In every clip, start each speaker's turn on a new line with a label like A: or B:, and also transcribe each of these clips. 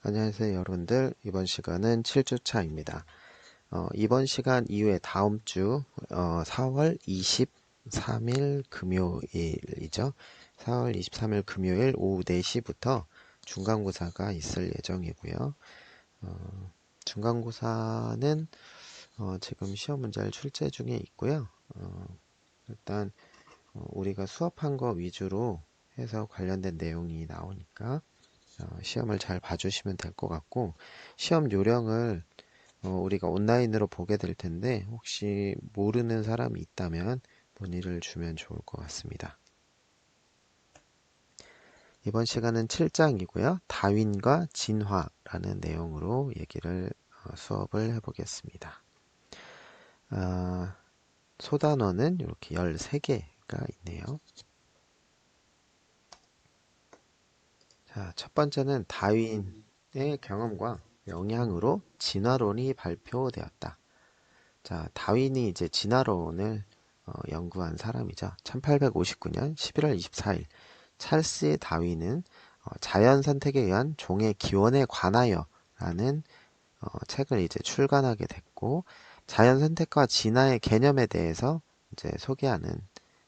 A: 안녕하세요 여러분들. 이번 시간은 7주차입니다. 이번 시간 이후에 다음 주 4월 23일 금요일이죠. 4월 23일 금요일 오후 4시부터 중간고사가 있을 예정이고요. 중간고사는 지금 시험 문제를 출제 중에 있고요. 일단 우리가 수업한 거 위주로 해서 관련된 내용이 나오니까 시험을 잘 봐주시면 될 것 같고, 시험 요령을 우리가 온라인으로 보게 될 텐데 혹시 모르는 사람이 있다면 문의를 주면 좋을 것 같습니다. 이번 시간은 7장이고요. 다윈과 진화라는 내용으로 수업을 해보겠습니다. 소단어는 이렇게 13개가 있네요. 자, 첫 번째는 다윈의 경험과 영향으로 진화론이 발표되었다. 자, 다윈이 이제 진화론을 연구한 사람이죠. 1859년 11월 24일 찰스 다윈은 자연 선택에 의한 종의 기원에 관하여 라는 책을 이제 출간하게 됐고, 자연 선택과 진화의 개념에 대해서 이제 소개하는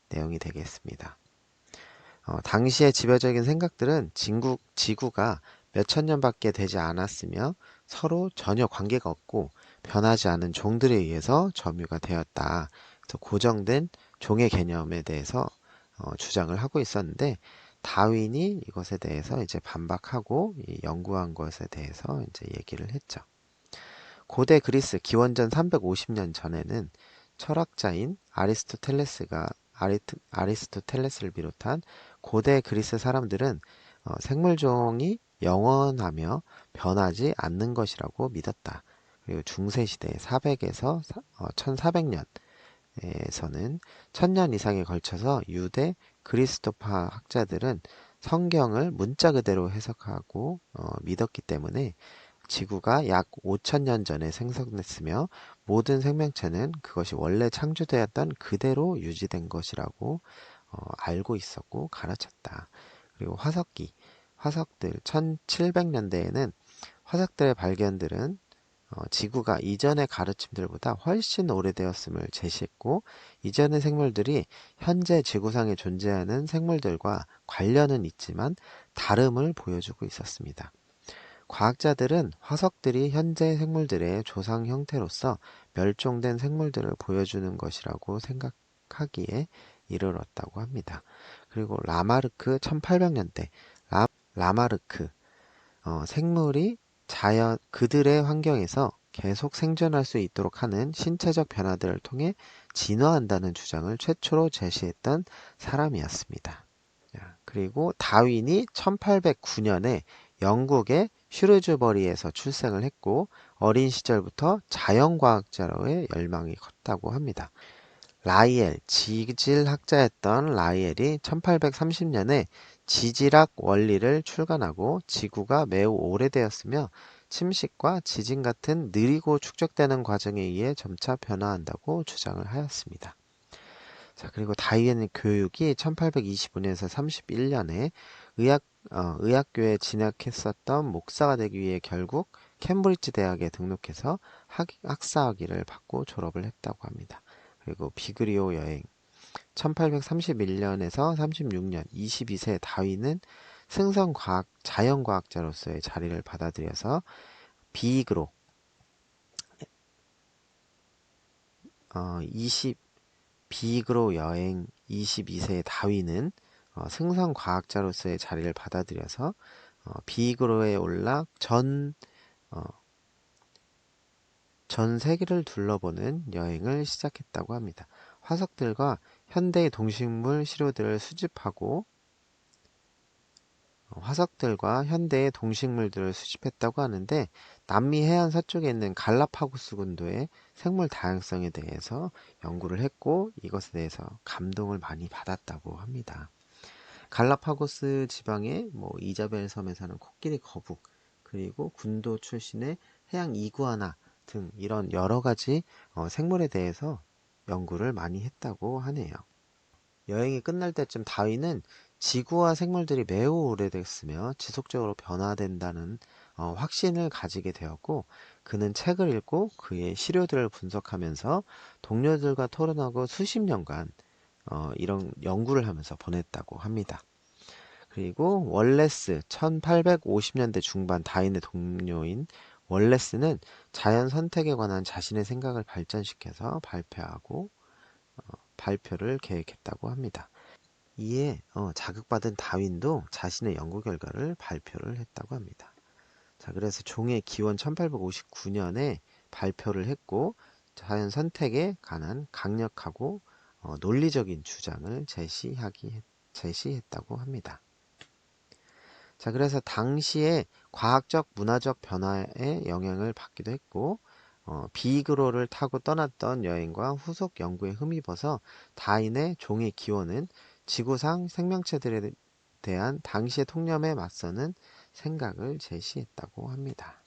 A: 내용이 되겠습니다. 당시의 지배적인 생각들은 지구가 몇천 년밖에 되지 않았으며 서로 전혀 관계가 없고 변하지 않은 종들에 의해서 점유가 되었다. 그래서 고정된 종의 개념에 대해서 주장을 하고 있었는데, 다윈이 이것에 대해서 이제 반박하고 연구한 것에 대해서 이제 얘기를 했죠. 고대 그리스 기원전 350년 전에는 철학자인 아리스토텔레스를 비롯한 고대 그리스 사람들은 생물종이 영원하며 변하지 않는 것이라고 믿었다. 그리고 중세시대 400에서 1400년에서는 1000년 이상에 걸쳐서 유대 그리스도파 학자들은 성경을 문자 그대로 해석하고 믿었기 때문에 지구가 약 5천년 전에 생성됐으며 모든 생명체는 그것이 원래 창조되었던 그대로 유지된 것이라고 알고 있었고 가르쳤다. 그리고 화석들 1700년대에는 화석들의 발견들은 지구가 이전의 가르침들보다 훨씬 오래되었음을 제시했고, 이전의 생물들이 현재 지구상에 존재하는 생물들과 관련은 있지만 다름을 보여주고 있었습니다. 과학자들은 화석들이 현재 생물들의 조상 형태로서 멸종된 생물들을 보여주는 것이라고 생각하기에 이르렀다고 합니다. 그리고 라마르크 1800년대 라마르크 생물이 그들의 환경에서 계속 생존할 수 있도록 하는 신체적 변화들을 통해 진화한다는 주장을 최초로 제시했던 사람이었습니다. 그리고 다윈이 1809년에 영국의 슈르즈버리에서 출생을 했고, 어린 시절부터 자연과학자로의 열망이 컸다고 합니다. 지질학자였던 라이엘이 1830년에 지질학 원리를 출간하고, 지구가 매우 오래되었으며 침식과 지진 같은 느리고 축적되는 과정에 의해 점차 변화한다고 주장을 하였습니다. 자, 그리고 다이앤의 교육이 1825년에서 31년에 의학교에 진학했었던 목사가 되기 위해 결국 캠브리지 대학에 등록해서 학사학위를 받고 졸업을 했다고 합니다. 그리고 비그리오 여행 1831년에서 36년 22세 다윈은 자연과학자로서의 자리를 받아들여서 비그로 20 비그로 여행 22세의 다윈은 승선과학자로서의 자리를 받아들여서 비그로에 올라 어, 전 세계를 둘러보는 여행을 시작했다고 합니다. 화석들과 현대의 동식물 시료들을 수집하고 수집했다고 하는데, 남미 해안 서쪽에 있는 갈라파고스 군도의 생물 다양성에 대해서 연구를 했고, 이것에 대해서 감동을 많이 받았다고 합니다. 갈라파고스 지방의 이자벨 섬에 사는 코끼리 거북, 그리고 군도 출신의 해양 이구아나 등 이런 여러 가지 생물에 대해서 연구를 많이 했다고 하네요. 여행이 끝날 때쯤 다윈은 지구와 생물들이 매우 오래됐으며 지속적으로 변화된다는 확신을 가지게 되었고, 그는 책을 읽고 그의 시료들을 분석하면서 동료들과 토론하고 수십 년간 이런 연구를 하면서 보냈다고 합니다. 그리고 월레스, 1850년대 중반 다윈의 동료인 월레스는 자연 선택에 관한 자신의 생각을 발전시켜서 발표를 계획했다고 합니다. 이에 자극받은 다윈도 자신의 연구 결과를 발표를 했다고 합니다. 자, 그래서 종의 기원 1859년에 발표를 했고, 자연 선택에 관한 강력하고 논리적인 주장을 제시했다고 합니다. 자, 그래서 당시에 과학적, 문화적 변화에 영향을 받기도 했고, 비그로를 타고 떠났던 여행과 후속 연구에 힘입어서 다윈의 종의 기원은 지구상 생명체들에 대한 당시의 통념에 맞서는 생각을 제시했다고 합니다.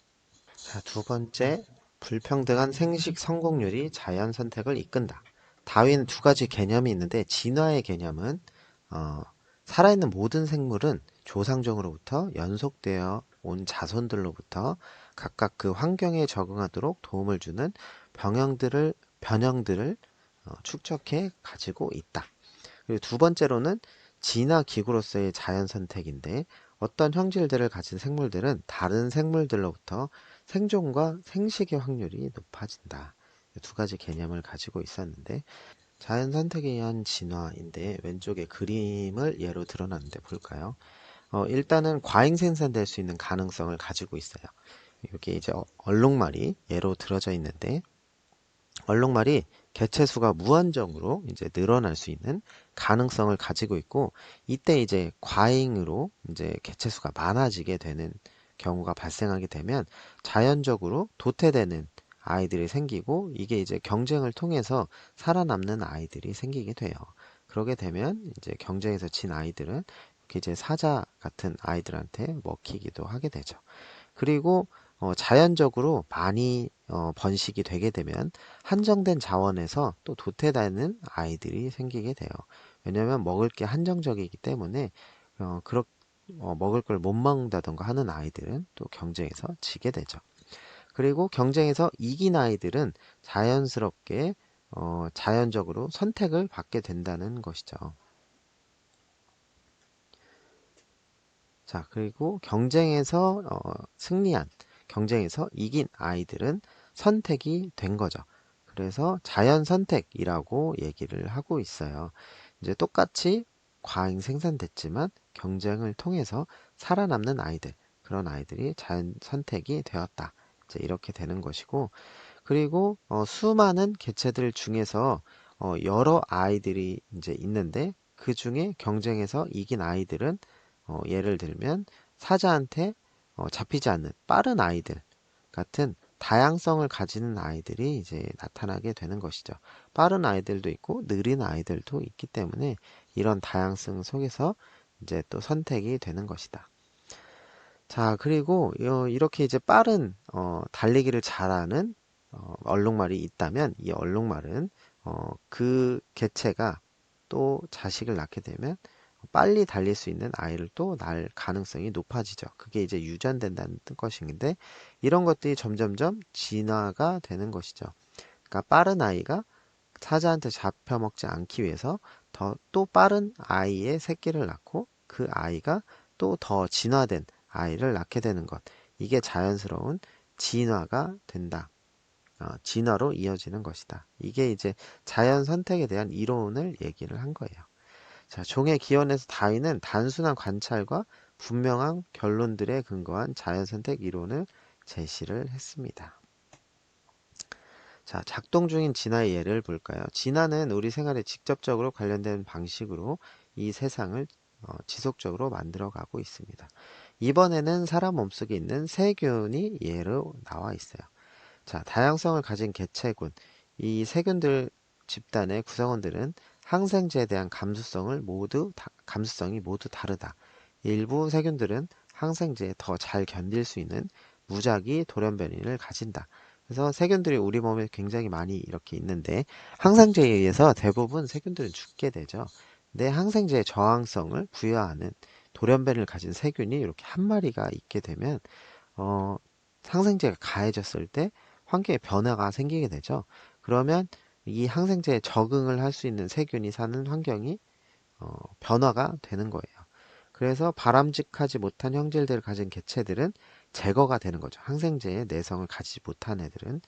A: 자, 두 번째, 불평등한 생식 성공률이 자연 선택을 이끈다. 다윈은 두 가지 개념이 있는데, 진화의 개념은 살아있는 모든 생물은 조상종으로부터 연속되어 온 자손들로부터 각각 그 환경에 적응하도록 도움을 주는 변형들을 축적해 가지고 있다. 그리고 두 번째로는 진화 기구로서의 자연 선택인데, 어떤 형질들을 가진 생물들은 다른 생물들로부터 생존과 생식의 확률이 높아진다. 두 가지 개념을 가지고 있었는데, 자연 선택에 의한 진화인데 왼쪽에 그림을 예로 드러났는데 볼까요? 일단은 과잉 생산될 수 있는 가능성을 가지고 있어요. 여기 이제 얼룩말이 예로 들어져 있는데, 얼룩말이 개체수가 무한정으로 이제 늘어날 수 있는 가능성을 가지고 있고, 이때 이제 과잉으로 이제 개체수가 많아지게 되는 경우가 발생하게 되면 자연적으로 도태되는 아이들이 생기고, 이게 이제 경쟁을 통해서 살아남는 아이들이 생기게 돼요. 그러게 되면 이제 경쟁에서 진 아이들은 이렇게 이제 사자 같은 아이들한테 먹히기도 하게 되죠. 그리고 자연적으로 많이 번식이 되게 되면 한정된 자원에서 또 도태되는 아이들이 생기게 돼요. 왜냐하면 먹을 게 한정적이기 때문에 먹을 걸 못 먹는다던가 하는 아이들은 또 경쟁에서 지게 되죠. 그리고 경쟁에서 이긴 아이들은 자연스럽게 자연적으로 선택을 받게 된다는 것이죠. 자, 그리고 경쟁에서 이긴 아이들은 선택이 된 거죠. 그래서 자연 선택이라고 얘기를 하고 있어요. 이제 똑같이 과잉 생산됐지만 경쟁을 통해서 살아남는 아이들, 그런 아이들이 자연 선택이 되었다. 이제 이렇게 되는 것이고, 그리고 수많은 개체들 중에서 여러 아이들이 이제 있는데, 그 중에 경쟁에서 이긴 아이들은 예를 들면 사자한테 잡히지 않는 빠른 아이들 같은 다양성을 가지는 아이들이 이제 나타나게 되는 것이죠. 빠른 아이들도 있고 느린 아이들도 있기 때문에 이런 다양성 속에서 이제 또 선택이 되는 것이다. 자, 그리고 이렇게 이제 빠른 달리기를 잘하는 얼룩말이 있다면, 이 얼룩말은 그 개체가 또 자식을 낳게 되면 빨리 달릴 수 있는 아이를 또 낳을 가능성이 높아지죠. 그게 이제 유전된다는 것인데, 이런 것들이 점점점 진화가 되는 것이죠. 그러니까 빠른 아이가 사자한테 잡혀먹지 않기 위해서 또 빠른 아이의 새끼를 낳고, 그 아이가 또 더 진화된 아이를 낳게 되는 것. 이게 자연스러운 진화가 된다. 진화로 이어지는 것이다. 이게 이제 자연 선택에 대한 이론을 얘기를 한 거예요. 자, 종의 기원에서 다윈은 단순한 관찰과 분명한 결론들에 근거한 자연 선택 이론을 제시를 했습니다. 자, 작동 중인 진화의 예를 볼까요? 진화는 우리 생활에 직접적으로 관련된 방식으로 이 세상을 지속적으로 만들어가고 있습니다. 이번에는 사람 몸속에 있는 세균이 예로 나와 있어요. 자, 다양성을 가진 개체군. 이 세균들 집단의 구성원들은 항생제에 대한 감수성이 모두 다르다. 일부 세균들은 항생제에 더 잘 견딜 수 있는 무작위 돌연변이를 가진다. 그래서 세균들이 우리 몸에 굉장히 많이 이렇게 있는데, 항생제에 의해서 대부분 세균들은 죽게 되죠. 내 항생제의 저항성을 부여하는 돌연변이를 가진 세균이 이렇게 한 마리가 있게 되면 어, 항생제가 가해졌을 때 환경에 변화가 생기게 되죠. 그러면 이 항생제에 적응을 할 수 있는 세균이 사는 환경이 변화가 되는 거예요. 그래서 바람직하지 못한 형질들을 가진 개체들은 제거가 되는 거죠. 항생제의 내성을 가지지 못한 애들은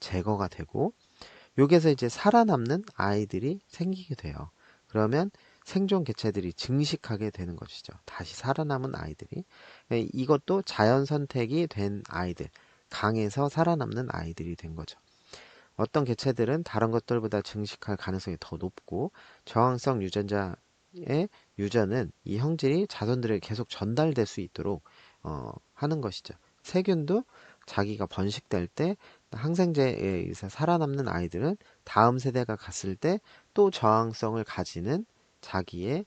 A: 제거가 되고 여기에서 이제 살아남는 아이들이 생기게 돼요. 그러면 생존 개체들이 증식하게 되는 것이죠. 다시 살아남은 아이들이. 이것도 자연 선택이 된 아이들, 강에서 살아남는 아이들이 된 거죠. 어떤 개체들은 다른 것들보다 증식할 가능성이 더 높고 저항성 유전자의 유전은 이 형질이 자손들에게 계속 전달될 수 있도록 하는 것이죠. 세균도 자기가 번식될 때 항생제에 의해서 살아남는 아이들은 다음 세대가 갔을 때 또 저항성을 가지는 자기의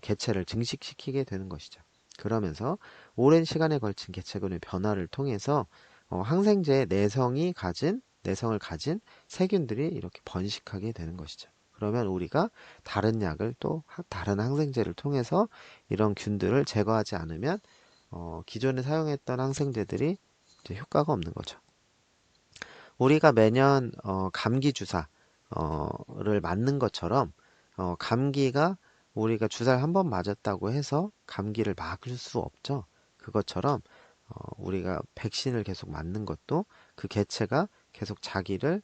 A: 개체를 증식시키게 되는 것이죠. 그러면서 오랜 시간에 걸친 개체군의 변화를 통해서 항생제의 내성을 가진 세균들이 이렇게 번식하게 되는 것이죠. 그러면 우리가 다른 약을 또 다른 항생제를 통해서 이런 균들을 제거하지 않으면 기존에 사용했던 항생제들이 이제 효과가 없는 거죠. 우리가 매년 감기 주사를 맞는 것처럼 감기가 우리가 주사를 한 번 맞았다고 해서 감기를 막을 수 없죠. 그것처럼 우리가 백신을 계속 맞는 것도 그 개체가 계속 자기를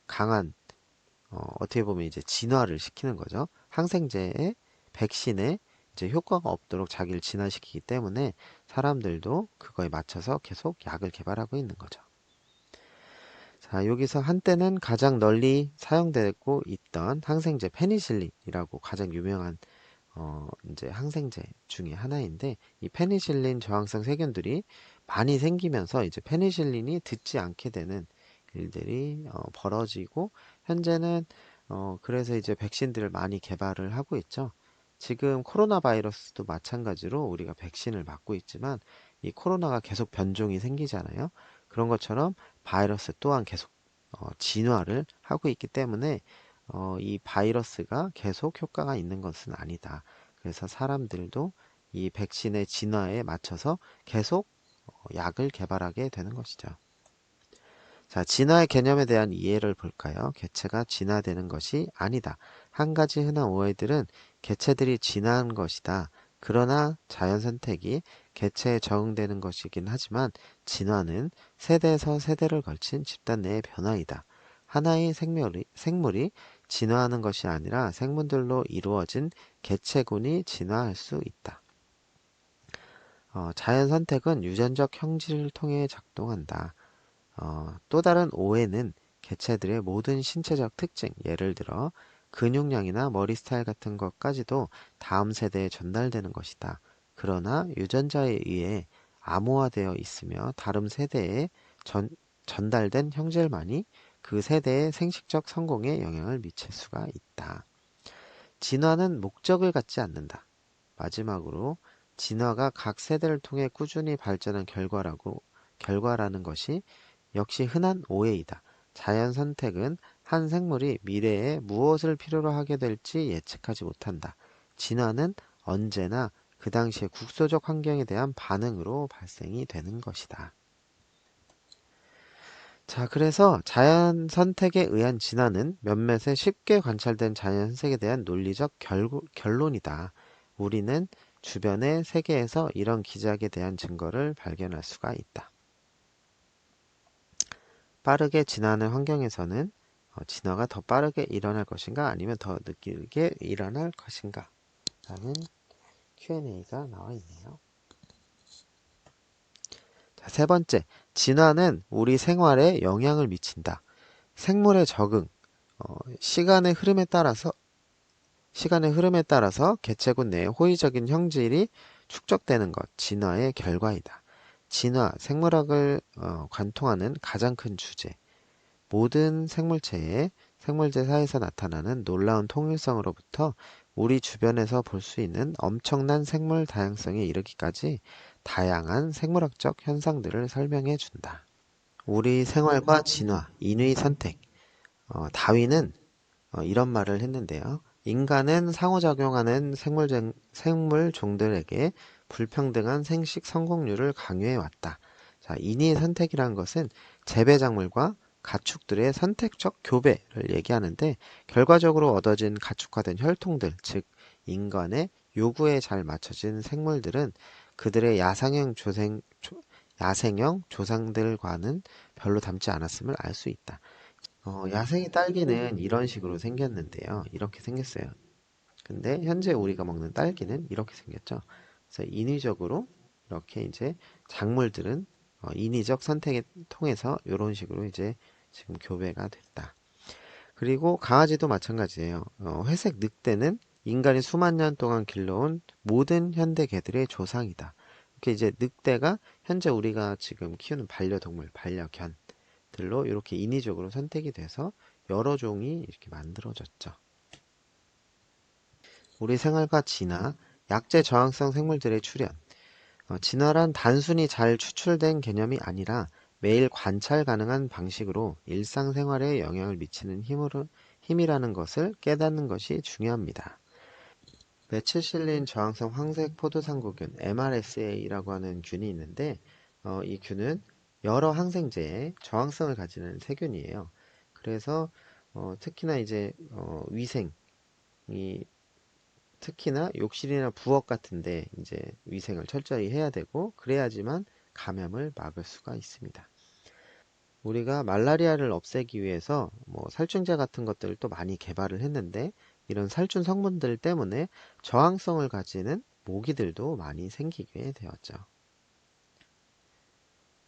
A: 강한 어떻게 보면 이제 진화를 시키는 거죠. 항생제에 백신에 이제 효과가 없도록 자기를 진화시키기 때문에 사람들도 그거에 맞춰서 계속 약을 개발하고 있는 거죠. 자, 여기서 한때는 가장 널리 사용되고 있던 항생제 페니실린이라고 가장 유명한 이제 항생제 중에 하나인데 이 페니실린 저항성 세균들이 많이 생기면서 이제 페니실린이 듣지 않게 되는 일들이 벌어지고 현재는 그래서 이제 백신들을 많이 개발을 하고 있죠. 지금 코로나 바이러스도 마찬가지로 우리가 백신을 맞고 있지만 이 코로나가 계속 변종이 생기잖아요. 그런 것처럼 바이러스 또한 계속 진화를 하고 있기 때문에 이 바이러스가 계속 효과가 있는 것은 아니다. 그래서 사람들도 이 백신의 진화에 맞춰서 계속 약을 개발하게 되는 것이죠. 자, 진화의 개념에 대한 이해를 볼까요? 개체가 진화되는 것이 아니다. 한 가지 흔한 오해들은 개체들이 진화한 것이다. 그러나 자연 선택이 개체에 적응되는 것이긴 하지만 진화는 세대에서 세대를 걸친 집단 내의 변화이다. 하나의 생물이 진화하는 것이 아니라 생물들로 이루어진 개체군이 진화할 수 있다. 자연 선택은 유전적 형질을 통해 작동한다. 또 다른 오해는 개체들의 모든 신체적 특징, 예를 들어 근육량이나 머리 스타일 같은 것까지도 다음 세대에 전달되는 것이다. 그러나 유전자에 의해 암호화되어 있으며 다른 세대에 전달된 형질만이 그 세대의 생식적 성공에 영향을 미칠 수가 있다. 진화는 목적을 갖지 않는다. 마지막으로 진화가 각 세대를 통해 꾸준히 발전한 결과라는 것이 역시 흔한 오해이다. 자연 선택은 한 생물이 미래에 무엇을 필요로 하게 될지 예측하지 못한다. 진화는 언제나 그 당시의 국소적 환경에 대한 반응으로 발생이 되는 것이다. 자, 그래서 자연 선택에 의한 진화는 몇몇의 쉽게 관찰된 자연 현상에 대한 논리적 결론이다. 우리는 주변의 세계에서 이런 기작에 대한 증거를 발견할 수가 있다. 빠르게 진화하는 환경에서는 진화가 더 빠르게 일어날 것인가 아니면 더 늦게 일어날 것인가 라는 Q&A가 나와 있네요. 자, 세 번째, 진화는 우리 생활에 영향을 미친다. 생물의 적응, 시간의 흐름에 따라서 개체군 내에 호의적인 형질이 축적되는 것, 진화의 결과이다. 진화, 생물학을 관통하는 가장 큰 주제. 모든 생물체사에서 나타나는 놀라운 통일성으로부터 우리 주변에서 볼 수 있는 엄청난 생물 다양성에 이르기까지 다양한 생물학적 현상들을 설명해 준다. 우리 생활과 진화, 인의 선택. 다윈은 이런 말을 했는데요. 인간은 상호작용하는 생물종들에게 불평등한 생식 성공률을 강요해 왔다. 자, 인위 선택이란 것은 재배작물과 가축들의 선택적 교배를 얘기하는데 결과적으로 얻어진 가축화된 혈통들, 즉 인간의 요구에 잘 맞춰진 생물들은 그들의 야생형 조상들과는 별로 닮지 않았음을 알 수 있다. 야생의 딸기는 이런 식으로 생겼는데요. 이렇게 생겼어요. 근데 현재 우리가 먹는 딸기는 이렇게 생겼죠. 그래서 인위적으로 이렇게 이제 작물들은 인위적 선택을 통해서 이런 식으로 이제 지금 교배가 됐다. 그리고 강아지도 마찬가지예요. 회색 늑대는 인간이 수만 년 동안 길러온 모든 현대 개들의 조상이다. 이렇게 이제 늑대가 현재 우리가 지금 키우는 반려동물, 반려견들로 이렇게 인위적으로 선택이 돼서 여러 종이 이렇게 만들어졌죠. 우리 생활과 진화, 약재 저항성 생물들의 출현. 진화란 단순히 잘 추출된 개념이 아니라 매일 관찰 가능한 방식으로 일상생활에 영향을 미치는 힘이라는 것을 깨닫는 것이 중요합니다. 메칠실린 저항성 황색 포도상구균 MRSA라고 하는 균이 있는데 이 균은 여러 항생제에 저항성을 가지는 세균이에요. 그래서 특히나 이제 위생이 특히나 욕실이나 부엌 같은데 이제 위생을 철저히 해야 되고 그래야지만 감염을 막을 수가 있습니다. 우리가 말라리아를 없애기 위해서 뭐 살충제 같은 것들을 또 많이 개발을 했는데 이런 살충 성분들 때문에 저항성을 가지는 모기들도 많이 생기게 되었죠.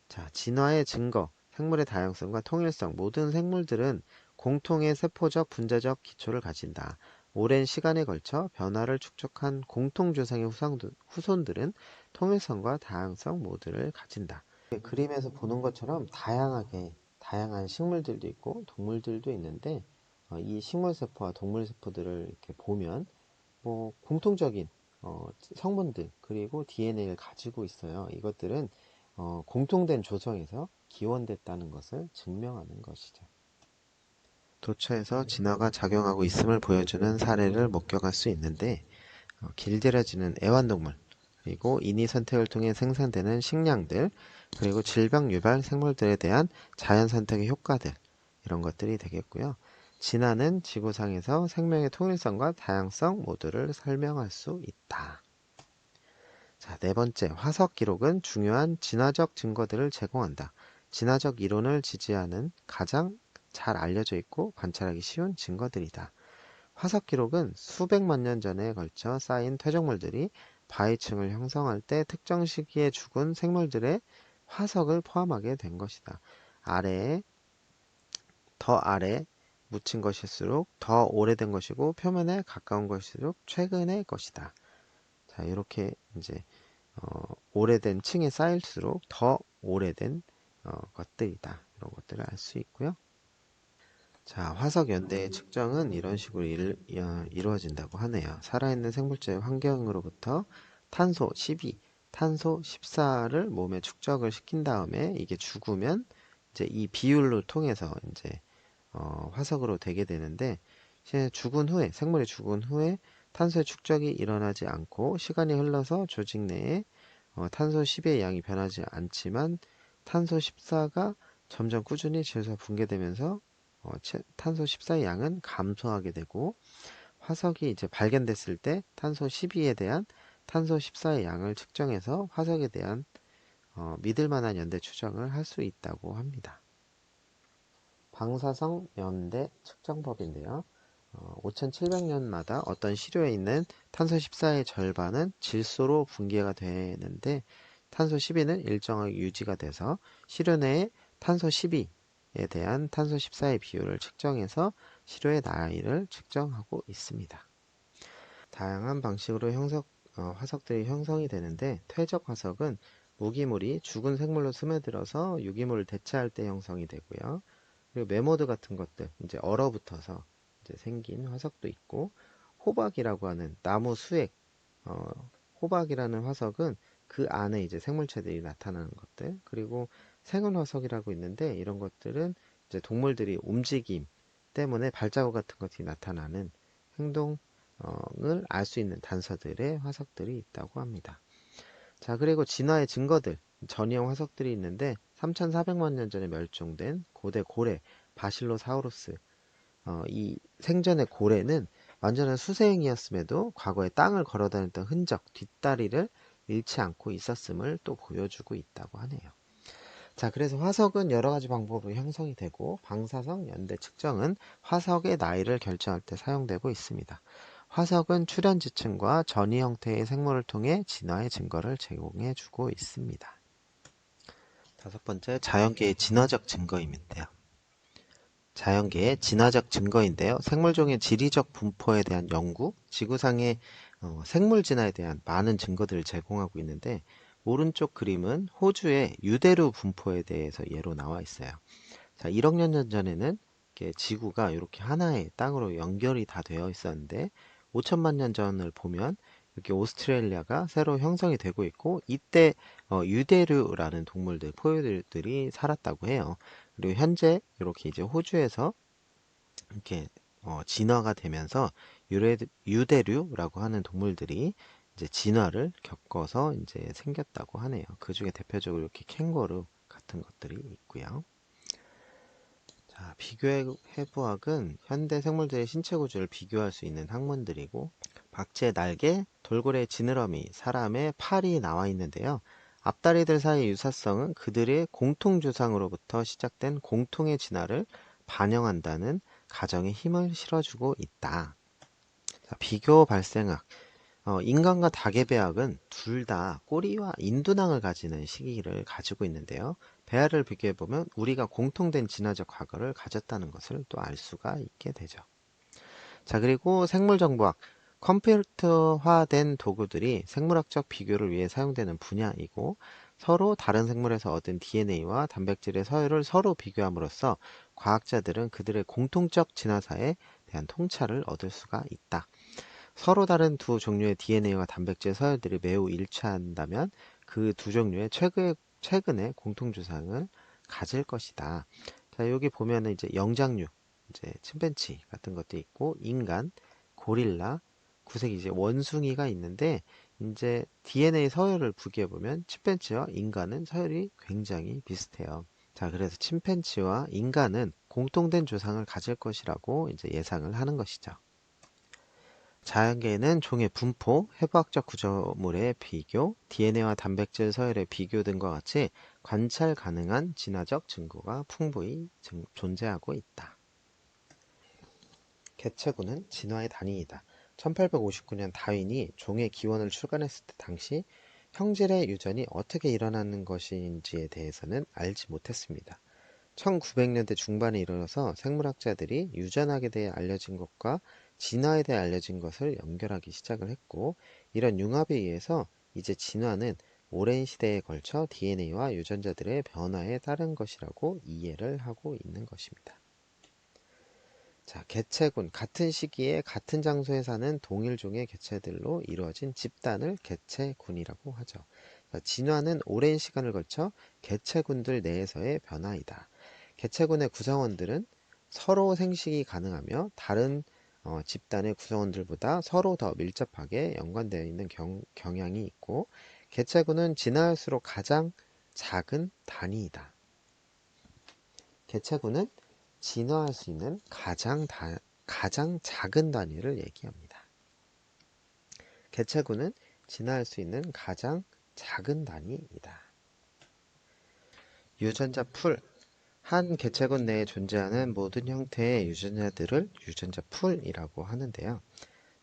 A: 자, 진화의 증거, 생물의 다양성과 통일성, 모든 생물들은 공통의 세포적 분자적 기초를 가진다. 오랜 시간에 걸쳐 변화를 축적한 공통조상의 후손들은 통일성과 다양성 모두를 가진다. 그림에서 보는 것처럼 다양한 식물들도 있고 동물들도 있는데 이 식물세포와 동물세포들을 이렇게 보면 뭐 공통적인 성분들 그리고 DNA를 가지고 있어요. 이것들은 공통된 조성에서 기원됐다는 것을 증명하는 것이죠. 도처에서 진화가 작용하고 있음을 보여주는 사례를 목격할 수 있는데 길들여지는 애완동물 그리고 인위 선택을 통해 생산되는 식량들 그리고 질병 유발 생물들에 대한 자연 선택의 효과들 이런 것들이 되겠고요. 진화는 지구상에서 생명의 통일성과 다양성 모두를 설명할 수 있다. 자, 네 번째, 화석 기록은 중요한 진화적 증거들을 제공한다. 진화적 이론을 지지하는 가장 잘 알려져 있고 관찰하기 쉬운 증거들이다. 화석 기록은 수백만 년 전에 걸쳐 쌓인 퇴적물들이 바위층을 형성할 때 특정 시기에 죽은 생물들의 화석을 포함하게 된 것이다. 아래에 더 아래 묻힌 것일수록 더 오래된 것이고 표면에 가까운 것일수록 최근의 것이다. 자, 이렇게 이제 오래된 층에 쌓일수록 더 오래된 것들이다. 이런 것들을 알 수 있고요. 자, 화석 연대의 측정은 이런 식으로 이루어진다고 하네요. 살아있는 생물체의 환경으로부터 탄소 12, 탄소 14를 몸에 축적을 시킨 다음에 이게 죽으면 이제 이 비율로 통해서 이제 화석으로 되게 되는데 생물이 죽은 후에 탄소의 축적이 일어나지 않고 시간이 흘러서 조직 내에 탄소 10의 양이 변하지 않지만 탄소 14가 점점 꾸준히 질소 붕괴되면서 탄소 14의 양은 감소하게 되고 화석이 이제 발견됐을 때 탄소 12에 대한 탄소 14의 양을 측정해서 화석에 대한 믿을 만한 연대 추정을 할 수 있다고 합니다. 방사성 연대 측정법인데요. 5,700년마다 어떤 시료에 있는 탄소 14의 절반은 질소로 붕괴가 되는데 탄소 12는 일정하게 유지가 돼서 시료 내에 탄소 12에 대한 탄소 14의 비율을 측정해서 시료의 나이를 측정하고 있습니다. 다양한 방식으로 화석들이 형성이 되는데 퇴적 화석은 무기물이 죽은 생물로 스며들어서 유기물을 대체할 때 형성이 되고요. 그리고 매모드 같은 것들 이제 얼어붙어서 이제 생긴 화석도 있고 호박이라고 하는 나무 수액 어, 호박이라는 화석은 그 안에 이제 생물체들이 나타나는 것들 그리고 생은 화석이라고 있는데 이런 것들은 이제 동물들이 움직임 때문에 발자국 같은 것이 나타나는 행동을 알 수 있는 단서들의 화석들이 있다고 합니다. 자, 그리고 진화의 증거들, 전이형 화석들이 있는데 3,400만 년 전에 멸종된 고대 고래 바실로사우루스, 이 생전의 고래는 완전한 수세행이었음에도 과거에 땅을 걸어다녔던 흔적, 뒷다리를 잃지 않고 있었음을 또 보여주고 있다고 하네요. 자, 그래서 화석은 여러 가지 방법으로 형성이 되고 방사성 연대 측정은 화석의 나이를 결정할 때 사용되고 있습니다. 화석은 출현 지층과 전이 형태의 생물을 통해 진화의 증거를 제공해 주고 있습니다. 다섯 번째, 자연계의 진화적 증거임인데요. 자연계의 진화적 증거인데요. 생물종의 지리적 분포에 대한 연구, 지구상의 생물 진화에 대한 많은 증거들을 제공하고 있는데, 오른쪽 그림은 호주의 유대류 분포에 대해서 예로 나와 있어요. 자, 1억 년 전에는 이렇게 지구가 이렇게 하나의 땅으로 연결이 다 되어 있었는데 5천만 년 전을 보면 이렇게 오스트레일리아가 새로 형성이 되고 있고, 이때 유대류라는 동물들, 포유들이 살았다고 해요. 그리고 현재 이렇게 이제 호주에서 이렇게 진화가 되면서 유대류라고 하는 동물들이 이제 진화를 겪어서 이제 생겼다고 하네요. 그 중에 대표적으로 이렇게 캥거루 같은 것들이 있고요. 자, 비교해부학은 현대 생물들의 신체 구조를 비교할 수 있는 학문들이고, 박쥐의 날개, 돌고래의 지느러미, 사람의 팔이 나와 있는데요. 앞다리들 사이의 유사성은 그들의 공통조상으로부터 시작된 공통의 진화를 반영한다는 가정에 힘을 실어주고 있다. 자, 비교 발생학. 인간과 닭의 배학은 둘 다 꼬리와 인두낭을 가지는 시기를 가지고 있는데요. 배아를 비교해보면 우리가 공통된 진화적 과거를 가졌다는 것을 또 알 수가 있게 되죠. 자, 그리고 생물정보학. 컴퓨터화된 도구들이 생물학적 비교를 위해 사용되는 분야이고, 서로 다른 생물에서 얻은 DNA와 단백질의 서열을 서로 비교함으로써 과학자들은 그들의 공통적 진화사에 대한 통찰을 얻을 수가 있다. 서로 다른 두 종류의 DNA와 단백질 서열들이 매우 일치한다면 그 두 종류의 최근의 공통조상을 가질 것이다. 자, 여기 보면은 이제 영장류, 이제 침팬치 같은 것도 있고, 인간, 고릴라, 구색이 이제 원숭이가 있는데, 이제 DNA 서열을 비교해 보면 침팬치와 인간은 서열이 굉장히 비슷해요. 자, 그래서 침팬치와 인간은 공통된 조상을 가질 것이라고 이제 예상을 하는 것이죠. 자연계에는 종의 분포, 해부학적 구조물의 비교, DNA와 단백질 서열의 비교 등과 같이 관찰 가능한 진화적 증거가 풍부히 존재하고 있다. 개체구는 진화의 단위이다. 1859년 다윈이 종의 기원을 출간했을 때 당시 형질의 유전이 어떻게 일어나는 것인지에 대해서는 알지 못했습니다. 1900년대 중반에 이르러서 생물학자들이 유전학에 대해 알려진 것과 진화에 대해 알려진 것을 연결하기 시작을 했고, 이런 융합에 의해서 이제 진화는 오랜 시대에 걸쳐 DNA와 유전자들의 변화에 따른 것이라고 이해를 하고 있는 것입니다. 자, 개체군. 같은 시기에 같은 장소에 사는 동일 종의 개체들로 이루어진 집단을 개체군이라고 하죠. 자, 진화는 오랜 시간을 걸쳐 개체군들 내에서의 변화이다. 개체군의 구성원들은 서로 생식이 가능하며 다른 집단의 구성원들보다 서로 더 밀접하게 연관되어 있는 경향이 있고, 개체군은 진화할수록 가장 작은 단위이다. 개체군은 진화할 수 있는 가장 작은 단위를 얘기합니다. 개체군은 진화할 수 있는 가장 작은 단위이다. 유전자 풀. 한 개체군 내에 존재하는 모든 형태의 유전자들을 유전자 풀이라고 하는데요.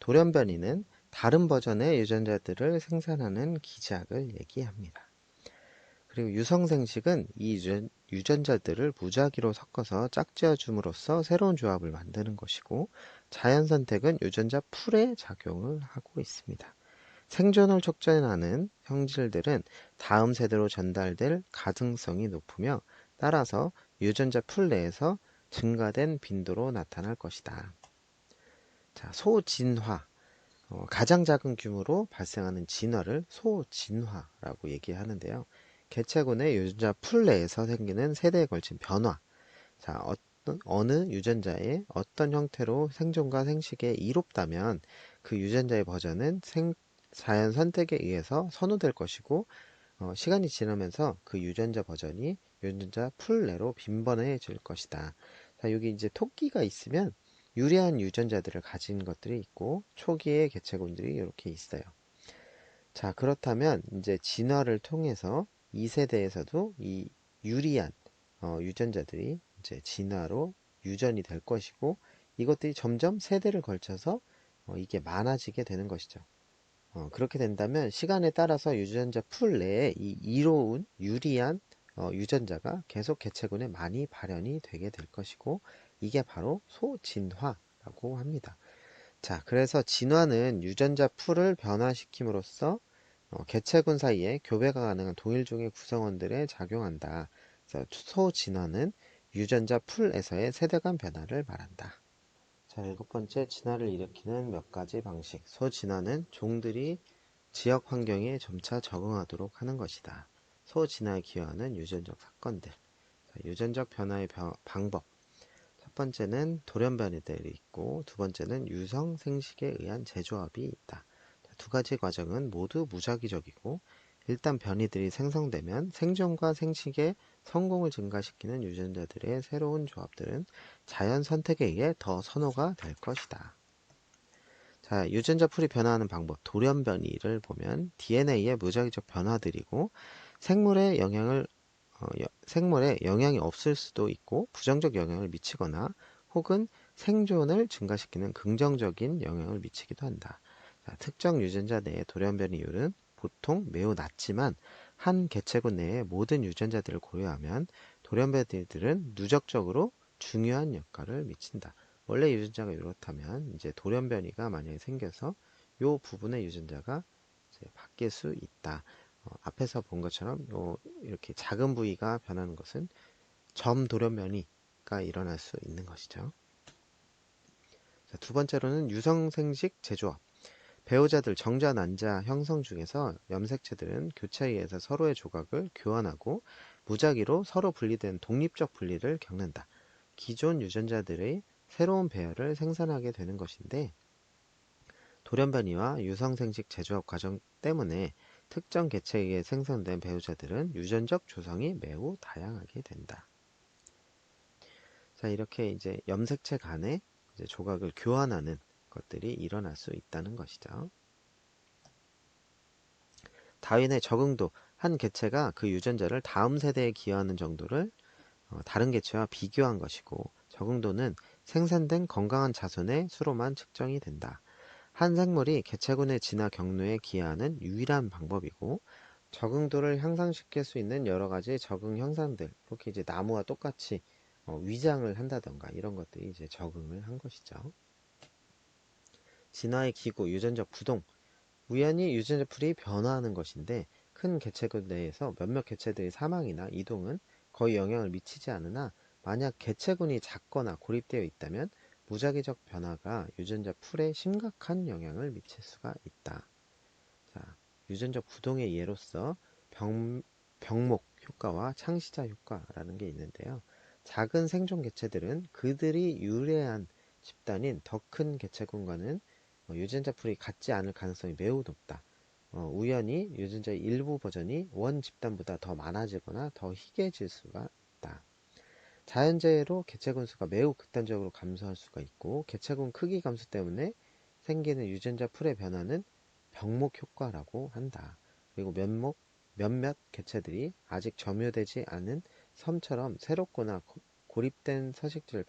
A: 돌연변이는 다른 버전의 유전자들을 생산하는 기작을 얘기합니다. 그리고 유성생식은 이 유전자들을 무작위로 섞어서 짝지어 줌으로써 새로운 조합을 만드는 것이고, 자연선택은 유전자 풀의 작용을 하고 있습니다. 생존을 촉진하는 형질들은 다음 세대로 전달될 가능성이 높으며, 따라서 유전자 풀 내에서 증가된 빈도로 나타날 것이다. 자, 소진화. 가장 작은 규모로 발생하는 진화를 소진화라고 얘기하는데요. 개체군의 유전자 풀 내에서 생기는 세대에 걸친 변화. 자, 어느 유전자의 어떤 형태로 생존과 생식에 이롭다면 그 유전자의 버전은 자연 선택에 의해서 선호될 것이고 시간이 지나면서 그 유전자 버전이 유전자 풀 내로 빈번해질 것이다. 자, 여기 이제 토끼가 있으면 유리한 유전자들을 가진 것들이 있고 초기의 개체군들이 이렇게 있어요. 자, 그렇다면 이제 진화를 통해서 2세대에서도 이 유리한 유전자들이 이제 진화로 유전이 될 것이고 이것들이 점점 세대를 걸쳐서 이게 많아지게 되는 것이죠. 그렇게 된다면 시간에 따라서 유전자 풀 내에 이 이로운 유리한 유전자가 계속 개체군에 많이 발현이 되게 될 것이고 이게 바로 소진화라고 합니다. 자, 그래서 진화는 유전자 풀을 변화시킴으로써 개체군 사이에 교배가 가능한 동일종의 구성원들에 작용한다. 그래서 소진화는 유전자 풀에서의 세대 간 변화를 말한다. 자, 일곱 번째, 진화를 일으키는 몇 가지 방식. 소진화는 종들이 지역 환경에 점차 적응하도록 하는 것이다. 소진화에 기여하는 유전적 사건들. 자, 유전적 변화의 방법. 첫 번째는 돌연변이들이 있고, 두 번째는 유성 생식에 의한 재조합이 있다. 자, 두 가지 과정은 모두 무작위적이고, 일단 변이들이 생성되면 생존과 생식의 성공을 증가시키는 유전자들의 새로운 조합들은 자연 선택에 의해 더 선호가 될 것이다. 자, 유전자 풀이 변화하는 방법, 돌연변이를 보면 DNA의 무작위적 변화들이고 생물에 영향이 없을 수도 있고 부정적 영향을 미치거나 혹은 생존을 증가시키는 긍정적인 영향을 미치기도 한다. 자, 특정 유전자 내의 돌연변이율은 보통 매우 낮지만 한 개체군 내의 모든 유전자들을 고려하면 돌연변이들은 누적적으로 중요한 역할을 미친다. 원래 유전자가 이렇다면 이제 돌연변이가 만약에 생겨서 이 부분의 유전자가 이제 바뀔 수 있다. 앞에서 본 것처럼 이렇게 작은 부위가 변하는 것은 점 돌연변이가 일어날 수 있는 것이죠. 자, 두 번째로는 유성생식 재조합. 배우자들 정자, 난자 형성 중에서 염색체들은 교차에 의해서 서로의 조각을 교환하고 무작위로 서로 분리된 독립적 분리를 겪는다. 기존 유전자들의 새로운 배열을 생산하게 되는 것인데 돌연변이와 유성생식 재조합 과정 때문에 특정 개체에 의해 생성된 배우자들은 유전적 조성이 매우 다양하게 된다. 자, 이렇게 이제 염색체 간에 이제 조각을 교환하는 것들이 일어날 수 있다는 것이죠. 다윈의 적응도, 한 개체가 그 유전자를 다음 세대에 기여하는 정도를 다른 개체와 비교한 것이고, 적응도는 생산된 건강한 자손의 수로만 측정이 된다. 한 생물이 개체군의 진화 경로에 기여하는 유일한 방법이고, 적응도를 향상시킬 수 있는 여러 가지 적응 현상들, 이렇게 이제 나무와 똑같이 위장을 한다던가 이런 것들이 이제 적응을 한 것이죠. 진화의 기구, 유전적 부동, 우연히 유전자 풀이 변화하는 것인데 큰 개체군 내에서 몇몇 개체들의 사망이나 이동은 거의 영향을 미치지 않으나 만약 개체군이 작거나 고립되어 있다면 무작위적 변화가 유전자 풀에 심각한 영향을 미칠 수가 있다. 자, 유전적 부동의 예로서 병목 효과와 창시자 효과라는 게 있는데요. 작은 생존 개체들은 그들이 유래한 집단인 더 큰 개체군과는 유전자 풀이 같지 않을 가능성이 매우 높다. 우연히 유전자의 일부 버전이 원 집단보다 더 많아지거나 더 희귀해질 수가 있다. 자연재해로 개체군 수가 매우 극단적으로 감소할 수가 있고 개체군 크기 감소 때문에 생기는 유전자 풀의 변화는 병목 효과라고 한다. 그리고 몇몇 개체들이 아직 점유되지 않은 섬처럼 새롭거나 고립된 서식지를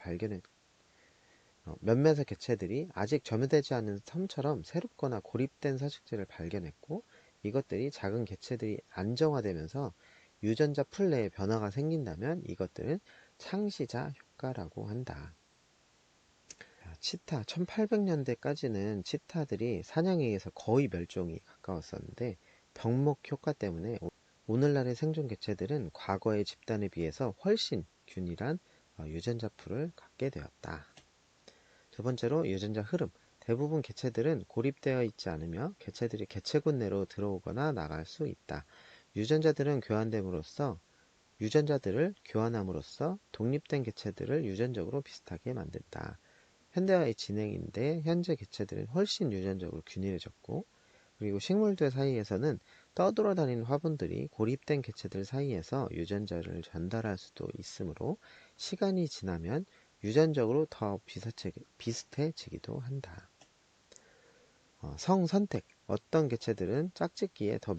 A: 몇몇의 개체들이 아직 점유되지 않은 섬처럼 새롭거나 고립된 서식지를 발견했고 이것들이 작은 개체들이 안정화되면서 유전자 풀 내에 변화가 생긴다면 이것들은 창시자 효과라고 한다. 치타, 1800년대까지는 치타들이 사냥에 의해서 거의 멸종이 가까웠었는데 병목 효과 때문에 오늘날의 생존 개체들은 과거의 집단에 비해서 훨씬 균일한 유전자 풀을 갖게 되었다. 두 번째로 유전자 흐름. 대부분 개체들은 고립되어 있지 않으며 개체들이 개체군 내로 들어오거나 나갈 수 있다. 유전자들은 교환됨으로써 유전자들을 교환함으로써 독립된 개체들을 유전적으로 비슷하게 만든다. 현대화의 진행인데 현재 개체들은 훨씬 유전적으로 균일해졌고, 그리고 식물들 사이에서는 떠돌아다니는 화분들이 고립된 개체들 사이에서 유전자를 전달할 수도 있으므로 시간이 지나면 유전적으로 더 비슷해지기도 한다. 성선택. 어떤 개체들이 짝짓기에 더